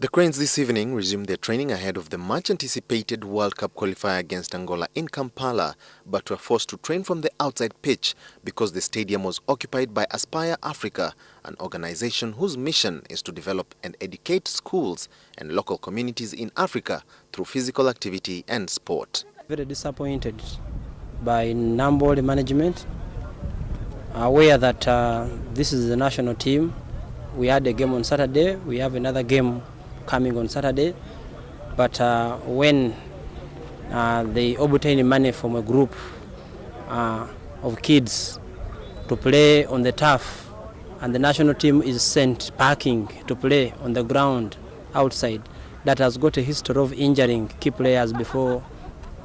The Cranes this evening resumed their training ahead of the much-anticipated World Cup qualifier against Angola in Kampala, but were forced to train from the outside pitch because the stadium was occupied by Aspire Africa, an organization whose mission is to develop and educate schools and local communities in Africa through physical activity and sport. Very disappointed by Namboole management, aware that this is the national team. We had a game on Saturday, we have another game coming on Saturday, but when they obtain money from a group of kids to play on the turf, and the national team is sent packing to play on the ground outside, that has got a history of injuring key players before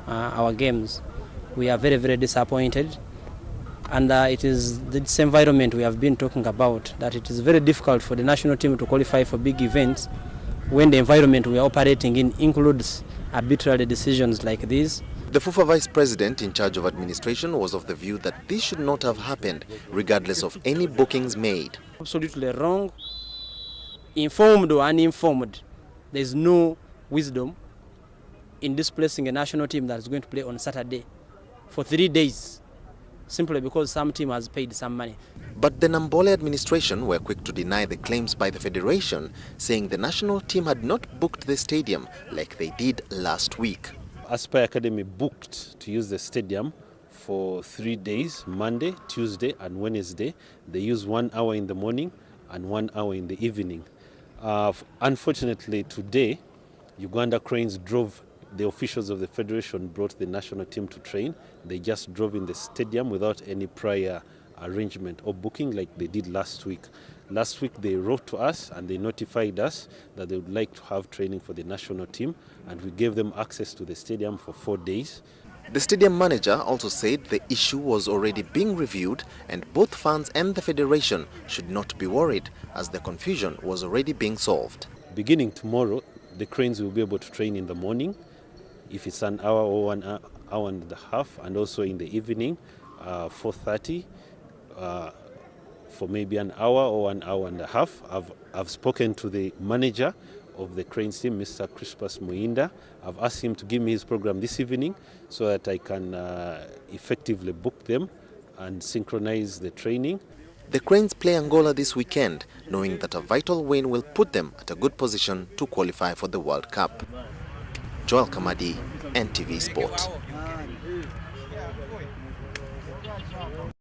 our games. We are very, very disappointed. And it is this environment we have been talking about, that it is very difficult for the national team to qualify for big events when the environment we are operating in includes arbitrary decisions like these. The FUFA Vice President in charge of administration was of the view that this should not have happened, regardless of any bookings made. Absolutely wrong. Informed or uninformed, there is no wisdom in displacing a national team that is going to play on Saturday for 3 days, simply because some team has paid some money. But the Namboole administration were quick to deny the claims by the federation, saying the national team had not booked the stadium like they did last week. Aspire Academy booked to use the stadium for 3 days, Monday, Tuesday and Wednesday. They use 1 hour in the morning and 1 hour in the evening. Unfortunately today, Uganda Cranes drove. The officials of the federation brought the national team to train. They just drove in the stadium without any prior arrangement or booking like they did last week. Last week they wrote to us and they notified us that they would like to have training for the national team, and we gave them access to the stadium for 4 days. The stadium manager also said the issue was already being reviewed and both fans and the federation should not be worried, as the confusion was already being solved. Beginning tomorrow, the Cranes will be able to train in the morning, if it's an hour or 1 hour and a half, and also in the evening, 4:30, for maybe an hour or 1 hour and a half. I've spoken to the manager of the Cranes team, Mr. Crispus Muinda. I've asked him to give me his program this evening so that I can effectively book them and synchronize the training. The Cranes play Angola this weekend, knowing that a vital win will put them at a good position to qualify for the World Cup. Joel Kamadi, NTV Sport.